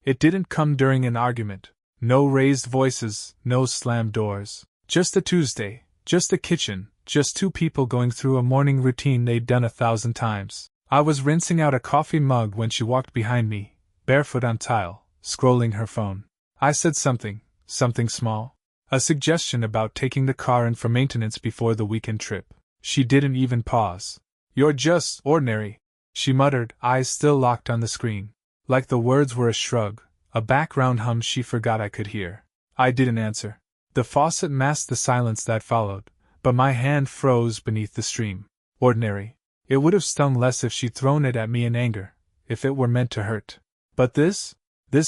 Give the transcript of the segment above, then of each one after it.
It didn't come during an argument. No raised voices, no slammed doors. Just a Tuesday, just a kitchen, just two people going through a morning routine they'd done 1,000 times. I was rinsing out a coffee mug when she walked behind me, barefoot on tile, scrolling her phone. I said something small. A suggestion about taking the car in for maintenance before the weekend trip. She didn't even pause. "You're just ordinary," she muttered, eyes still locked on the screen. Like the words were a shrug, a background hum she forgot I could hear. I didn't answer. The faucet masked the silence that followed, but my hand froze beneath the stream. Ordinary. It would have stung less if she'd thrown it at me in anger, if it were meant to hurt. But this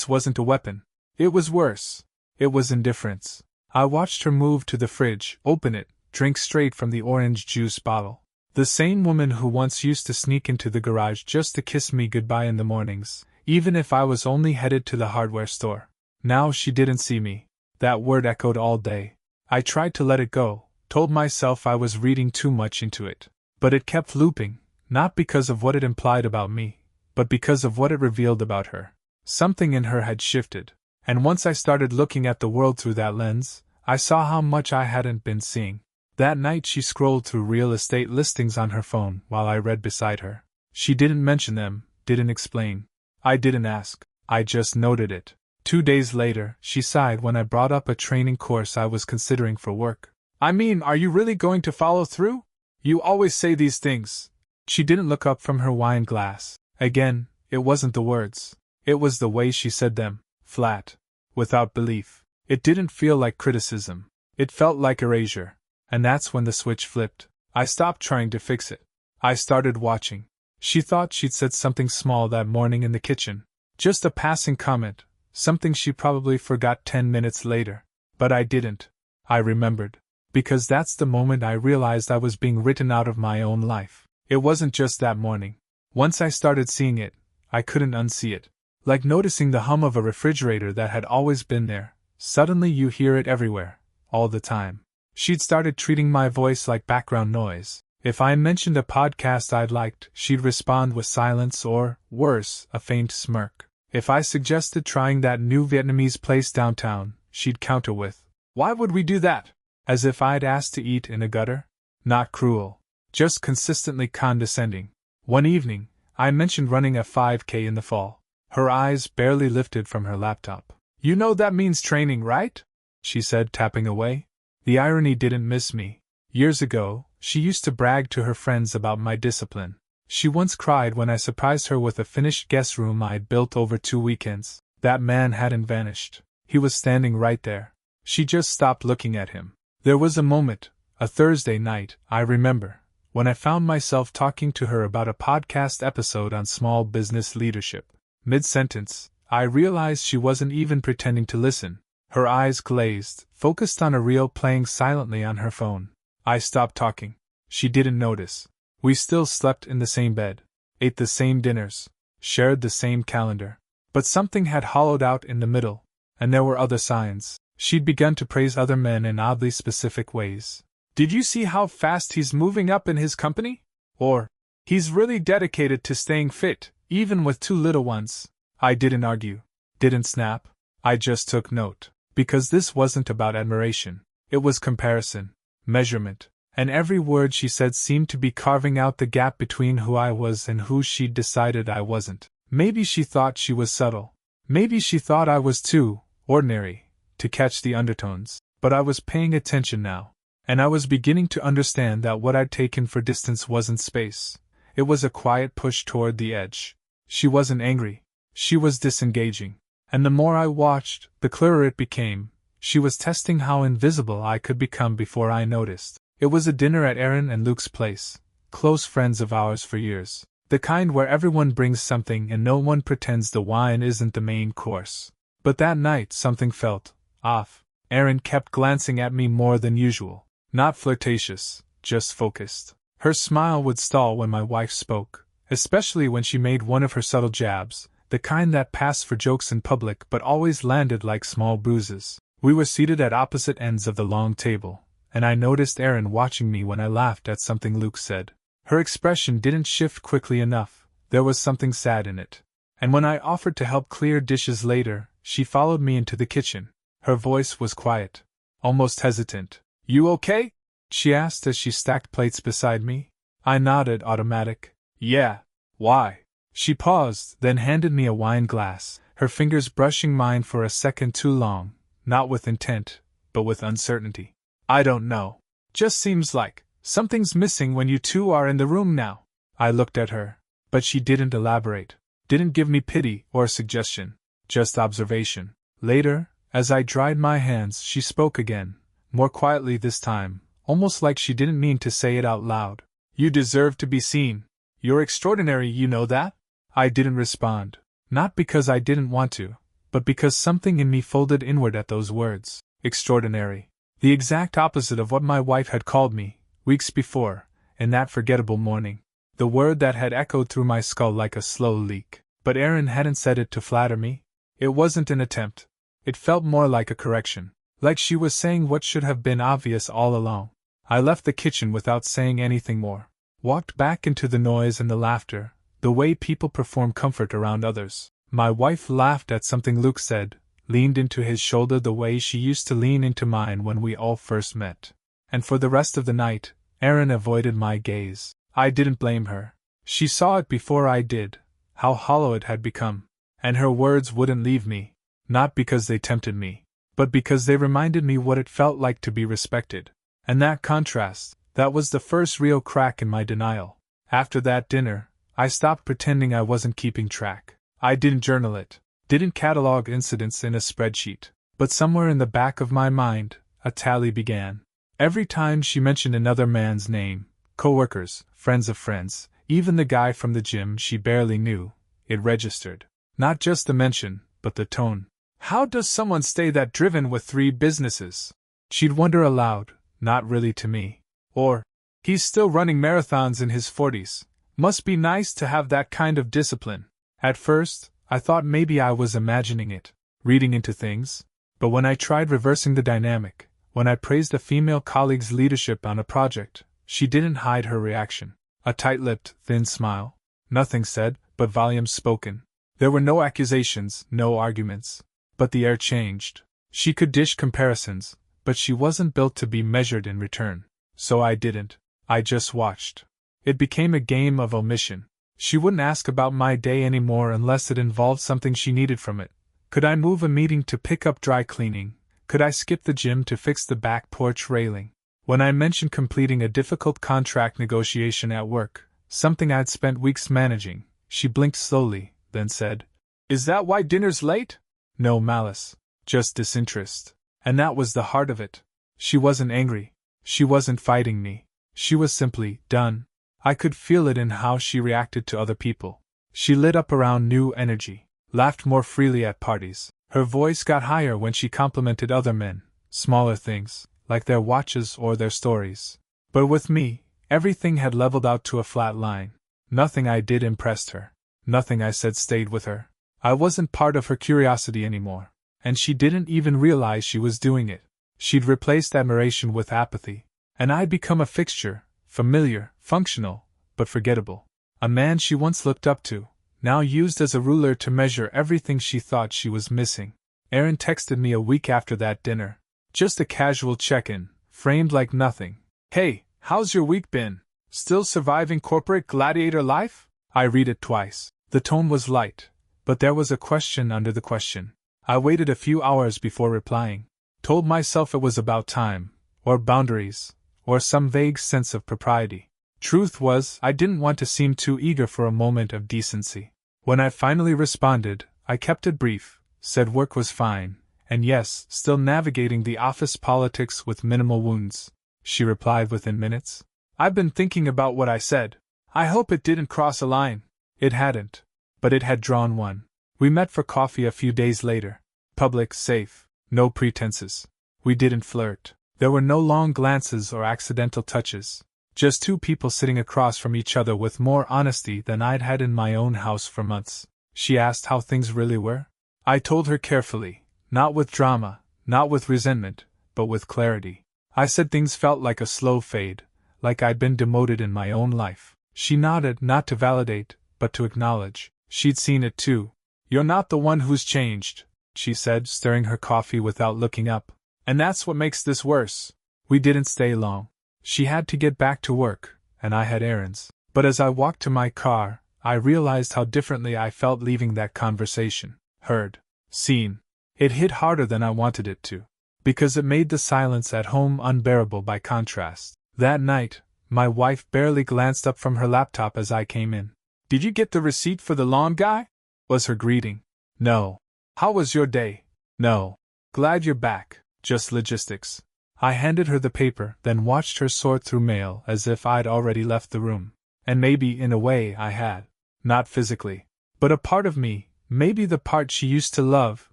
wasn't a weapon. It was worse. It was indifference. I watched her move to the fridge, open it, drink straight from the orange juice bottle. The same woman who once used to sneak into the garage just to kiss me goodbye in the mornings, even if I was only headed to the hardware store. Now she didn't see me. That word echoed all day. I tried to let it go, told myself I was reading too much into it. But it kept looping, not because of what it implied about me, but because of what it revealed about her. Something in her had shifted, and once I started looking at the world through that lens, I saw how much I hadn't been seeing. That night she scrolled through real estate listings on her phone while I read beside her. She didn't mention them, didn't explain. I didn't ask, I just noted it. 2 days later, she sighed when I brought up a training course I was considering for work. "I mean, are you really going to follow through? You always say these things." She didn't look up from her wine glass. Again, it wasn't the words. It was the way she said them, flat, without belief. It didn't feel like criticism. It felt like erasure. And that's when the switch flipped. I stopped trying to fix it. I started watching. She thought she'd said something small that morning in the kitchen. Just a passing comment, something she probably forgot 10 minutes later. But I didn't. I remembered. Because that's the moment I realized I was being written out of my own life. It wasn't just that morning. Once I started seeing it, I couldn't unsee it. Like noticing the hum of a refrigerator that had always been there. Suddenly you hear it everywhere, all the time. She'd started treating my voice like background noise. If I mentioned a podcast I'd liked, she'd respond with silence or, worse, a faint smirk. If I suggested trying that new Vietnamese place downtown, she'd counter with, "Why would we do that?" As if I'd asked to eat in a gutter. Not cruel. Just consistently condescending. One evening, I mentioned running a 5K in the fall. Her eyes barely lifted from her laptop. "You know that means training, right?" she said, tapping away. The irony didn't miss me. Years ago, she used to brag to her friends about my discipline. She once cried when I surprised her with a finished guest room I'd built over 2 weekends. That man hadn't vanished. He was standing right there. She just stopped looking at him. There was a moment, a Thursday night, I remember, when I found myself talking to her about a podcast episode on small business leadership. Mid-sentence, I realized she wasn't even pretending to listen. Her eyes glazed, focused on a reel playing silently on her phone. I stopped talking. She didn't notice. We still slept in the same bed, ate the same dinners, shared the same calendar. But something had hollowed out in the middle, and there were other signs. She'd begun to praise other men in oddly specific ways. "Did you see how fast he's moving up in his company?" Or, "He's really dedicated to staying fit, even with 2 little ones." I didn't argue, didn't snap. I just took note. Because this wasn't about admiration. It was comparison, measurement, and every word she said seemed to be carving out the gap between who I was and who she'd decided I wasn't. Maybe she thought she was subtle. Maybe she thought I was too ordinary to catch the undertones. But I was paying attention now, and I was beginning to understand that what I'd taken for distance wasn't space. It was a quiet push toward the edge. She wasn't angry. She was disengaging. And the more I watched, the clearer it became. She was testing how invisible I could become before I noticed. It was a dinner at Aaron and Luke's place, close friends of ours for years. The kind where everyone brings something and no one pretends the wine isn't the main course. But that night something felt off. Aaron kept glancing at me more than usual. Not flirtatious, just focused. Her smile would stall when my wife spoke, especially when she made one of her subtle jabs. The kind that passed for jokes in public but always landed like small bruises. We were seated at opposite ends of the long table, and I noticed Aaron watching me when I laughed at something Luke said. Her expression didn't shift quickly enough. There was something sad in it. And when I offered to help clear dishes later, she followed me into the kitchen. Her voice was quiet, almost hesitant. "You okay?" she asked as she stacked plates beside me. I nodded, automatic. "Yeah. Why?" She paused, then handed me a wine glass, her fingers brushing mine for a second too long, not with intent, but with uncertainty. "I don't know. Just seems like something's missing when you two are in the room now." I looked at her, but she didn't elaborate, didn't give me pity or suggestion, just observation. Later, as I dried my hands, she spoke again, more quietly this time, almost like she didn't mean to say it out loud. "You deserve to be seen. You're extraordinary, you know that?" I didn't respond, not because I didn't want to, but because something in me folded inward at those words. Extraordinary. The exact opposite of what my wife had called me, weeks before, in that forgettable morning. The word that had echoed through my skull like a slow leak. But Erin hadn't said it to flatter me. It wasn't an attempt. It felt more like a correction. Like she was saying what should have been obvious all along. I left the kitchen without saying anything more. Walked back into the noise and the laughter, the way people perform comfort around others. My wife laughed at something Luke said, leaned into his shoulder the way she used to lean into mine when we all first met. And for the rest of the night, Erin avoided my gaze. I didn't blame her. She saw it before I did, how hollow it had become. And her words wouldn't leave me, not because they tempted me, but because they reminded me what it felt like to be respected. And that contrast, that was the first real crack in my denial. After that dinner, I stopped pretending I wasn't keeping track. I didn't journal it, didn't catalog incidents in a spreadsheet, but somewhere in the back of my mind, a tally began. Every time she mentioned another man's name, coworkers, friends of friends, even the guy from the gym she barely knew, it registered. Not just the mention, but the tone. "How does someone stay that driven with 3 businesses?" She'd wonder aloud, not really to me. Or, "He's still running marathons in his 40s. Must be nice to have that kind of discipline." At first, I thought maybe I was imagining it, reading into things. But when I tried reversing the dynamic, when I praised a female colleague's leadership on a project, she didn't hide her reaction. A tight-lipped, thin smile. Nothing said, but volumes spoken. There were no accusations, no arguments. But the air changed. She could dish comparisons, but she wasn't built to be measured in return. So I didn't. I just watched. It became a game of omission. She wouldn't ask about my day anymore unless it involved something she needed from it. Could I move a meeting to pick up dry cleaning? Could I skip the gym to fix the back porch railing? When I mentioned completing a difficult contract negotiation at work, something I'd spent weeks managing, she blinked slowly, then said, "Is that why dinner's late?" No malice, just disinterest. And that was the heart of it. She wasn't angry. She wasn't fighting me. She was simply done. I could feel it in how she reacted to other people. She lit up around new energy, laughed more freely at parties. Her voice got higher when she complimented other men, smaller things, like their watches or their stories. But with me, everything had leveled out to a flat line. Nothing I did impressed her. Nothing I said stayed with her. I wasn't part of her curiosity anymore. And she didn't even realize she was doing it. She'd replaced admiration with apathy. And I'd become a fixture, familiar, functional, but forgettable. A man she once looked up to, now used as a ruler to measure everything she thought she was missing. Erin texted me a week after that dinner. Just a casual check-in, framed like nothing. "Hey, how's your week been? Still surviving corporate gladiator life?" I read it twice. The tone was light, but there was a question under the question. I waited a few hours before replying. Told myself it was about time, or boundaries, or some vague sense of propriety. Truth was, I didn't want to seem too eager for a moment of decency. When I finally responded, I kept it brief, said work was fine, and yes, still navigating the office politics with minimal wounds. She replied within minutes. "I've been thinking about what I said. I hope it didn't cross a line." It hadn't, but it had drawn one. We met for coffee a few days later. Public, safe, no pretenses. We didn't flirt. There were no long glances or accidental touches. Just 2 people sitting across from each other with more honesty than I'd had in my own house for months. She asked how things really were. I told her carefully, not with drama, not with resentment, but with clarity. I said things felt like a slow fade, like I'd been demoted in my own life. She nodded, not to validate, but to acknowledge. She'd seen it too. "You're not the one who's changed," she said, stirring her coffee without looking up. "And that's what makes this worse." We didn't stay long. She had to get back to work, and I had errands. But as I walked to my car, I realized how differently I felt leaving that conversation. Heard. Seen. It hit harder than I wanted it to. Because it made the silence at home unbearable by contrast. That night, my wife barely glanced up from her laptop as I came in. "Did you get the receipt for the lawn guy?" was her greeting. "No." "How was your day?" "No." "Glad you're back. Just logistics." I handed her the paper, then watched her sort through mail as if I'd already left the room. And maybe, in a way, I had. Not physically. But a part of me, maybe the part she used to love,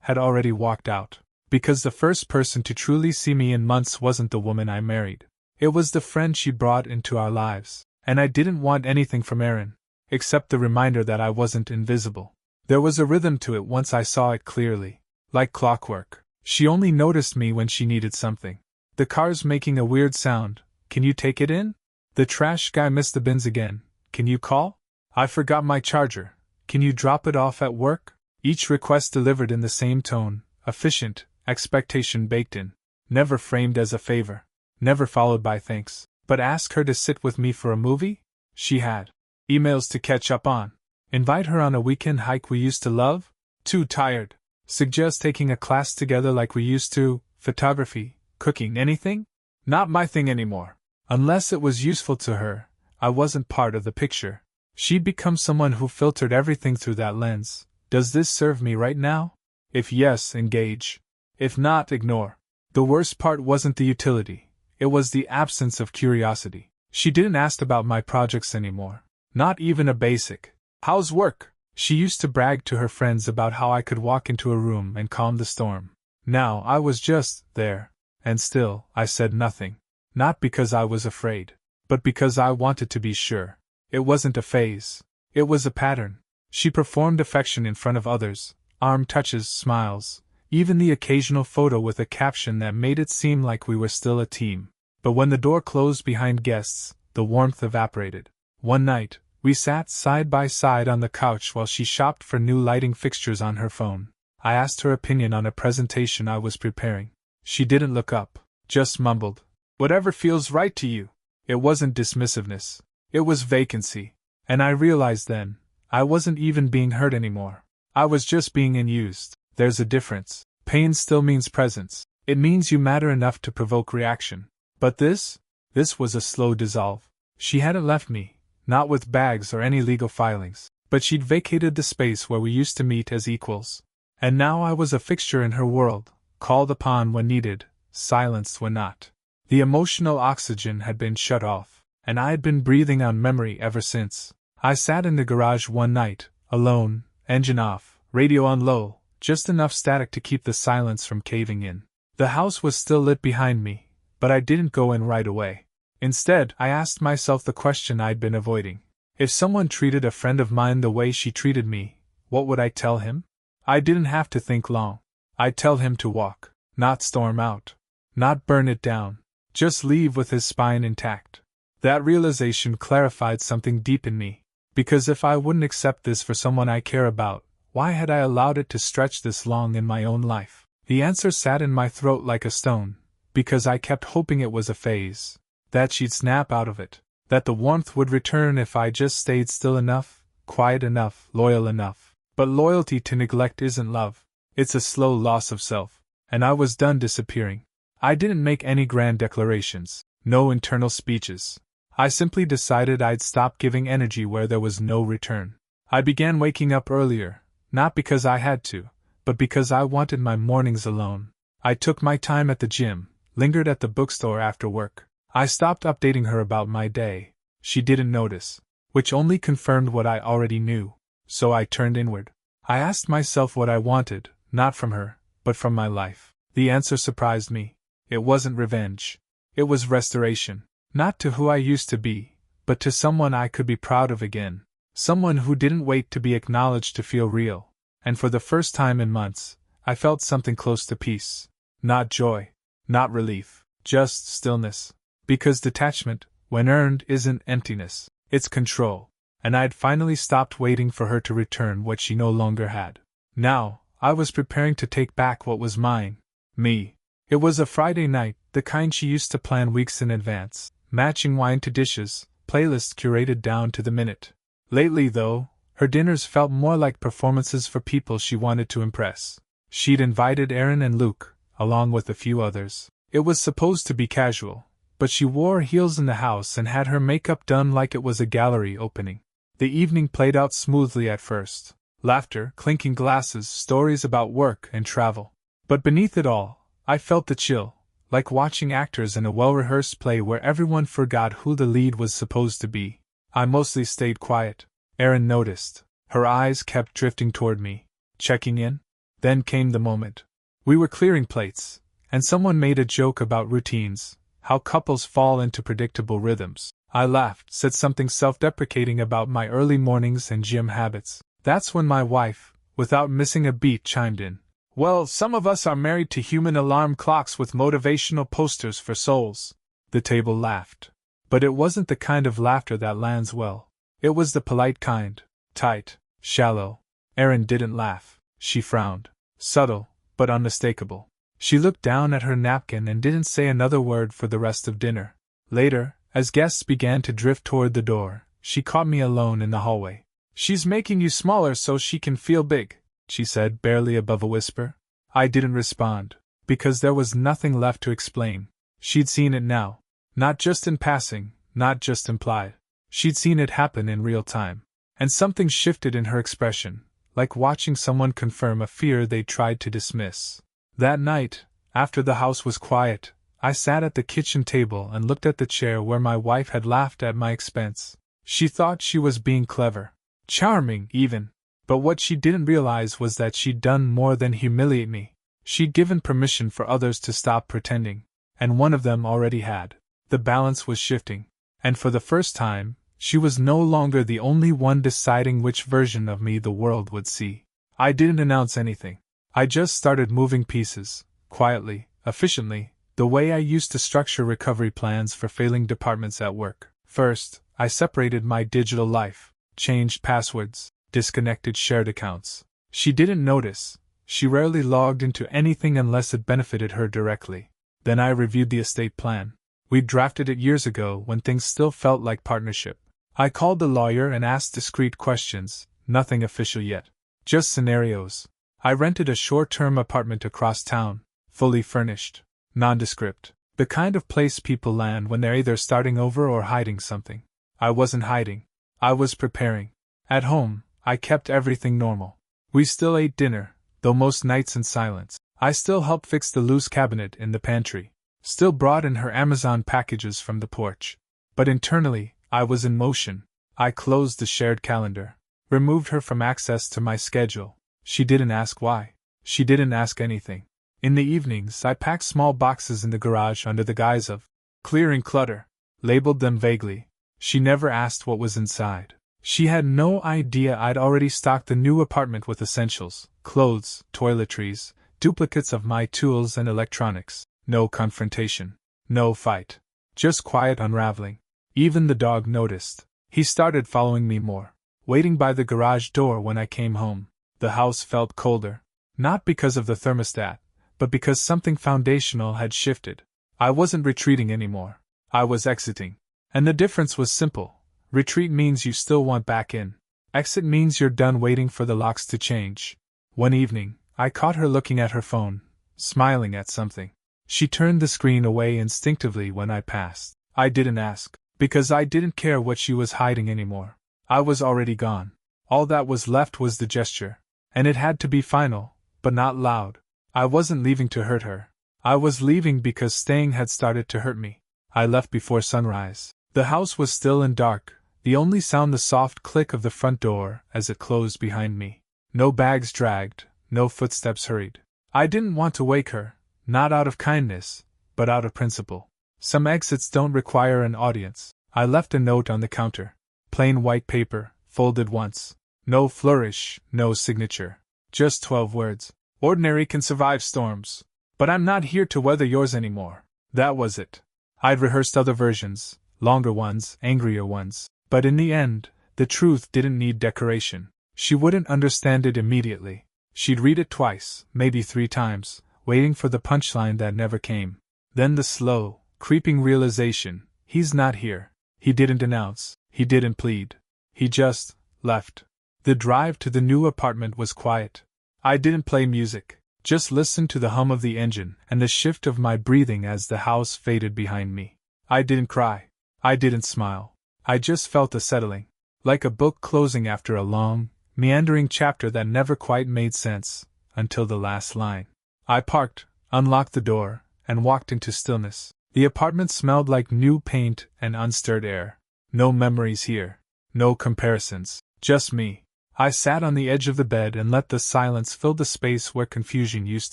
had already walked out. Because the first person to truly see me in months wasn't the woman I married. It was the friend she brought into our lives. And I didn't want anything from Erin, except the reminder that I wasn't invisible. There was a rhythm to it once I saw it clearly. Like clockwork. She only noticed me when she needed something. "The car's making a weird sound. Can you take it in?" "The trash guy missed the bins again. Can you call?" "I forgot my charger. Can you drop it off at work?" Each request delivered in the same tone, efficient, expectation baked in. Never framed as a favor. Never followed by thanks. But ask her to sit with me for a movie? She had. Emails to catch up on. Invite her on a weekend hike we used to love? Too tired. Suggest taking a class together like we used to, photography, cooking, anything? Not my thing anymore. Unless it was useful to her, I wasn't part of the picture. She'd become someone who filtered everything through that lens. Does this serve me right now? If yes, engage. If not, ignore. The worst part wasn't the utility. It was the absence of curiosity. She didn't ask about my projects anymore. Not even a basic, "How's work?" She used to brag to her friends about how I could walk into a room and calm the storm. Now I was just there. And still, I said nothing. Not because I was afraid, but because I wanted to be sure. It wasn't a phase. It was a pattern. She performed affection in front of others, arm touches, smiles, even the occasional photo with a caption that made it seem like we were still a team. But when the door closed behind guests, the warmth evaporated. One night, we sat side by side on the couch while she shopped for new lighting fixtures on her phone. I asked her opinion on a presentation I was preparing. She didn't look up, just mumbled, "Whatever feels right to you." It wasn't dismissiveness. It was vacancy. And I realized then, I wasn't even being hurt anymore. I was just being used. There's a difference. Pain still means presence. It means you matter enough to provoke reaction. But this was a slow dissolve. She hadn't left me, not with bags or any legal filings, but she'd vacated the space where we used to meet as equals. And now I was a fixture in her world, called upon when needed, silenced when not. The emotional oxygen had been shut off, and I had been breathing on memory ever since. I sat in the garage one night, alone, engine off, radio on low, just enough static to keep the silence from caving in. The house was still lit behind me, but I didn't go in right away. Instead, I asked myself the question I'd been avoiding. If someone treated a friend of mine the way she treated me, what would I tell him? I didn't have to think long. I'd tell him to walk, not storm out, not burn it down, just leave with his spine intact. That realization clarified something deep in me. Because if I wouldn't accept this for someone I care about, why had I allowed it to stretch this long in my own life? The answer sat in my throat like a stone. Because I kept hoping it was a phase. That she'd snap out of it. That the warmth would return if I just stayed still enough, quiet enough, loyal enough. But loyalty to neglect isn't love. It's a slow loss of self. And I was done disappearing. I didn't make any grand declarations. No internal speeches. I simply decided I'd stop giving energy where there was no return. I began waking up earlier, not because I had to, but because I wanted my mornings alone. I took my time at the gym, lingered at the bookstore after work. I stopped updating her about my day. She didn't notice, which only confirmed what I already knew. So I turned inward. I asked myself what I wanted, not from her, but from my life. The answer surprised me. It wasn't revenge. It was restoration. Not to who I used to be, but to someone I could be proud of again. Someone who didn't wait to be acknowledged to feel real. And for the first time in months, I felt something close to peace. Not joy. Not relief. Just stillness. Because detachment, when earned, isn't emptiness. It's control. and I had finally stopped waiting for her to return what she no longer had. Now, I was preparing to take back what was mine. Me. It was a Friday night, the kind she used to plan weeks in advance, matching wine to dishes, playlists curated down to the minute. Lately, though, her dinners felt more like performances for people she wanted to impress. She'd invited Aaron and Luke, along with a few others. It was supposed to be casual, but she wore heels in the house and had her makeup done like it was a gallery opening. The evening played out smoothly at first. Laughter, clinking glasses, stories about work and travel. But beneath it all, I felt the chill, like watching actors in a well-rehearsed play where everyone forgot who the lead was supposed to be. I mostly stayed quiet. Erin noticed. Her eyes kept drifting toward me. Checking in? Then came the moment. We were clearing plates, and someone made a joke about routines, how couples fall into predictable rhythms. I laughed, said something self-deprecating about my early mornings and gym habits. That's when my wife, without missing a beat, chimed in. Well, some of us are married to human alarm clocks with motivational posters for souls. The table laughed. But it wasn't the kind of laughter that lands well. It was the polite kind. Tight, shallow. Erin didn't laugh. She frowned. Subtle, but unmistakable. She looked down at her napkin and didn't say another word for the rest of dinner. Later, as guests began to drift toward the door, she caught me alone in the hallway. She's making you smaller so she can feel big, she said, barely above a whisper. I didn't respond, because there was nothing left to explain. She'd seen it now. Not just in passing, not just implied. She'd seen it happen in real time. And something shifted in her expression, like watching someone confirm a fear they tried to dismiss. That night, after the house was quiet, I sat at the kitchen table and looked at the chair where my wife had laughed at my expense. She thought she was being clever. Charming, even. But what she didn't realize was that she'd done more than humiliate me. She'd given permission for others to stop pretending. And one of them already had. The balance was shifting. And for the first time, she was no longer the only one deciding which version of me the world would see. I didn't announce anything. I just started moving pieces, quietly, efficiently, the way I used to structure recovery plans for failing departments at work. First, I separated my digital life. Changed passwords, disconnected shared accounts. She didn't notice. She rarely logged into anything unless it benefited her directly. Then I reviewed the estate plan. We'd drafted it years ago when things still felt like partnership. I called the lawyer and asked discreet questions, nothing official yet. Just scenarios. I rented a short-term apartment across town, fully furnished, nondescript. The kind of place people land when they're either starting over or hiding something. I wasn't hiding. I was preparing. At home, I kept everything normal. We still ate dinner, though most nights in silence. I still helped fix the loose cabinet in the pantry. Still brought in her Amazon packages from the porch. But internally, I was in motion. I closed the shared calendar. Removed her from access to my schedule. She didn't ask why. She didn't ask anything. In the evenings, I packed small boxes in the garage under the guise of clearing clutter. Labeled them vaguely. She never asked what was inside. She had no idea I'd already stocked the new apartment with essentials, clothes, toiletries, duplicates of my tools and electronics. No confrontation. No fight. Just quiet unraveling. Even the dog noticed. He started following me more, waiting by the garage door when I came home. The house felt colder. Not because of the thermostat, but because something foundational had shifted. I wasn't retreating anymore. I was exiting. And the difference was simple. Retreat means you still want back in. Exit means you're done waiting for the locks to change. One evening, I caught her looking at her phone, smiling at something. She turned the screen away instinctively when I passed. I didn't ask, because I didn't care what she was hiding anymore. I was already gone. All that was left was the gesture. And it had to be final, but not loud. I wasn't leaving to hurt her. I was leaving because staying had started to hurt me. I left before sunrise. The house was still and dark, the only sound the soft click of the front door as it closed behind me. No bags dragged, no footsteps hurried. I didn't want to wake her, not out of kindness, but out of principle. Some exits don't require an audience. I left a note on the counter. Plain white paper, folded once. No flourish, no signature. Just 12 words. Ordinary can survive storms. But I'm not here to weather yours anymore. That was it. I'd rehearsed other versions, longer ones, angrier ones, but in the end, The truth didn't need decoration. She wouldn't understand it immediately. She'd read it twice, maybe 3 times, waiting for the punchline that never came. Then the slow, creeping realization: he's not here. He didn't announce. He didn't plead. He just left. The drive to the new apartment was quiet. I didn't play music, just listened to the hum of the engine and the shift of my breathing as the house faded behind me. I didn't cry. I didn't smile. I just felt a settling, like a book closing after a long, meandering chapter that never quite made sense, until the last line. I parked, unlocked the door, and walked into stillness. The apartment smelled like new paint and unstirred air. No memories here. No comparisons. Just me. I sat on the edge of the bed and let the silence fill the space where confusion used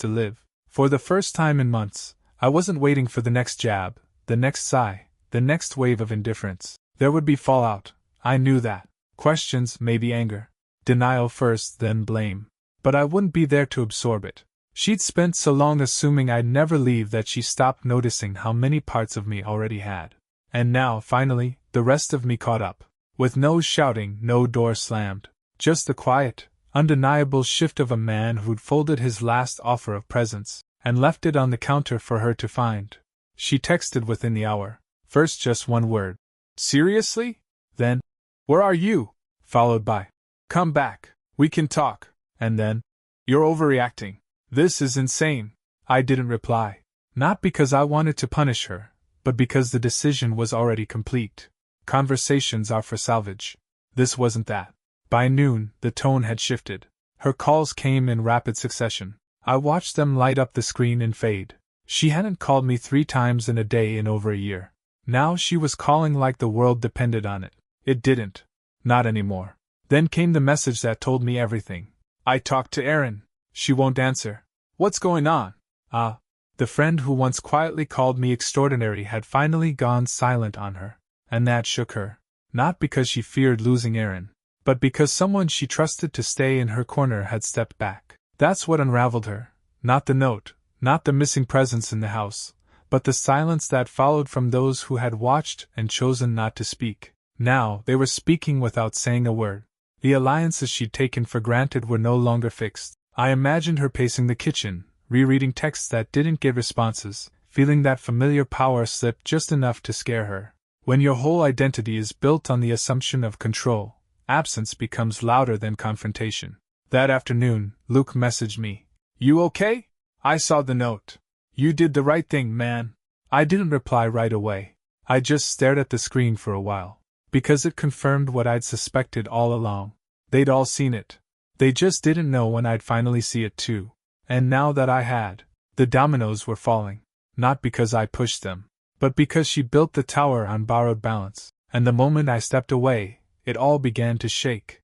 to live. For the first time in months, I wasn't waiting for the next jab, the next sigh, the next wave of indifference. There would be fallout. I knew that. Questions, maybe anger. Denial first, then blame. But I wouldn't be there to absorb it. She'd spent so long assuming I'd never leave that she stopped noticing how many parts of me already had. And now, finally, the rest of me caught up. With no shouting, no door slammed. Just the quiet, undeniable shift of a man who'd folded his last offer of presents and left it on the counter for her to find. She texted within the hour. First just one word. Seriously? Then, where are you? Followed by, come back, we can talk. And then, you're overreacting. This is insane. I didn't reply. Not because I wanted to punish her, but because the decision was already complete. Conversations are for salvage. This wasn't that. By noon, the tone had shifted. Her calls came in rapid succession. I watched them light up the screen and fade. She hadn't called me 3 times in a day in over a year. Now she was calling like the world depended on it. It didn't. Not anymore. Then came the message that told me everything. I talked to Erin. She won't answer. What's going on? The friend who once quietly called me extraordinary had finally gone silent on her. And that shook her. Not because she feared losing Erin, but because someone she trusted to stay in her corner had stepped back. That's what unraveled her. Not the note, not the missing presence in the house, but the silence that followed from those who had watched and chosen not to speak. Now, they were speaking without saying a word. The alliances she'd taken for granted were no longer fixed. I imagined her pacing the kitchen, rereading texts that didn't get responses, feeling that familiar power slip just enough to scare her. When your whole identity is built on the assumption of control, absence becomes louder than confrontation. That afternoon, Luke messaged me. You okay? I saw the note. You did the right thing, man. I didn't reply right away. I just stared at the screen for a while. Because it confirmed what I'd suspected all along. They'd all seen it. They just didn't know when I'd finally see it too. And now that I had, the dominoes were falling. Not because I pushed them, but because she built the tower on borrowed balance. And the moment I stepped away, it all began to shake.